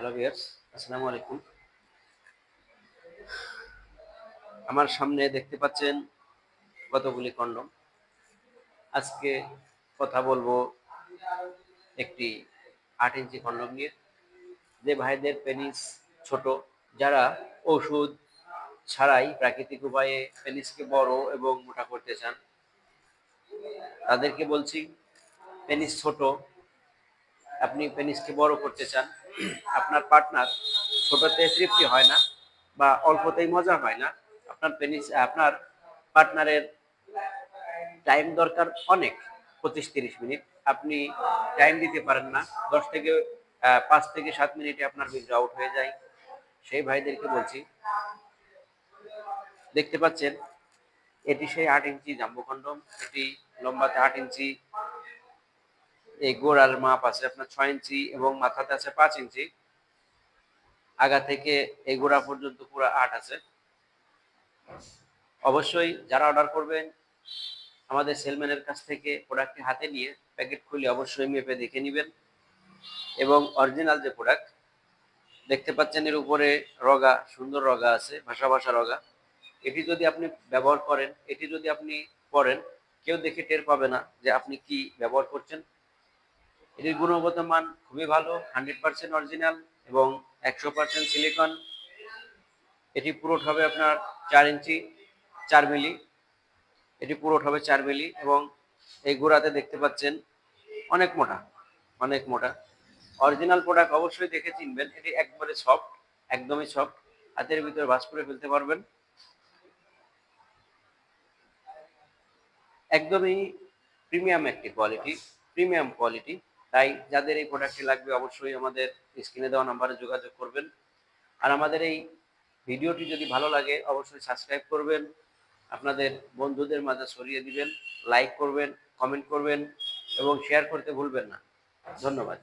Hello viewers, আসসালামু আলাইকুম। আমার সামনে দেখতে পাচ্ছেন কতগুলি কন্ডম। আজকে কথা বলবো একটি 8 ইঞ্চি কন্ডম নিয়ে। যে ভাইদের পেনিস ছোট, যারা ওষুধ ছাড়াই প্রাকৃতিক উপায়ে পেনিসকে বড় এবং মোটা করতে চান, তাদেরকে বলছি, পেনিস ছোট, আপনি পেনিসকে বড় করতে চান, আপনার পার্টনার ছোটতে তৃপ্তি হয় না বা অল্পতেই মজা হয় না, আপনার পার্টনারের টাইম দরকার অনেক, 25-30 মিনিট। আপনি টাইম দিতে পারেন না, 5 থেকে 7 মিনিটে আপনার বীর্য আউট হয়ে যায়। সেই ভাইদেরকে বলছি, দেখতে পাচ্ছেন এটি সেই 8 ইঞ্চি জাম্বো কন্ডম। এটি লম্বাতে 8 ইঞ্চি, এই গোড়ার মাপ আছে আপনার 6 ইঞ্চি এবং মাথাতে আছে 5 ইঞ্চি। আগা থেকে এই গোড়া পর্যন্ত পুরো 8 আছে। অবশ্যই যারা অর্ডার করবেন, আমাদের সেলম্যানের কাছ থেকে প্রোডাক্টটি হাতে নিয়ে প্যাকেট খুলে অবশ্যই মেপে দেখে নেবেন। এবং অরিজিনাল যে প্রোডাক্ট দেখতে পাচ্ছেন, এর উপরে রগা, সুন্দর রগা আছে, ভাসা ভাসা রগা। এটি যদি আপনি ব্যবহার করেন, এটি যদি আপনি পরেন, কেউ দেখে টের পাবে না যে আপনি কি ব্যবহার করছেন। এটির গুণগত মান খুবই ভালো, 100% অরিজিনাল এবং 100% সিলিকন। এটি পুরোট হবে আপনার 4 ইঞ্চি 4 মিলি। এটি পুরোট হবে 4 মিলি এবং এই গোড়াতে দেখতে পাচ্ছেন অনেক মোটা, অনেক মোটা। অরিজিনাল প্রোডাক্ট অবশ্যই দেখে চিনবেন। এটি একবারে সফট, একদমই সফট, হাতের ভিতরে ভাঁজ করে ফেলতে পারবেন। একদমই প্রিমিয়াম একটি কোয়ালিটি, প্রিমিয়াম কোয়ালিটি। তাই যাদের এই প্রোডাক্টটি লাগবে অবশ্যই আমাদের স্ক্রিনে দেওয়া নাম্বারে যোগাযোগ করবেন। আর আমাদের এই ভিডিওটি যদি ভালো লাগে অবশ্যই সাবস্ক্রাইব করবেন, আপনাদের বন্ধুদের মাঝে ছড়িয়ে দিবেন, লাইক করবেন, কমেন্ট করবেন এবং শেয়ার করতে ভুলবেন না। ধন্যবাদ।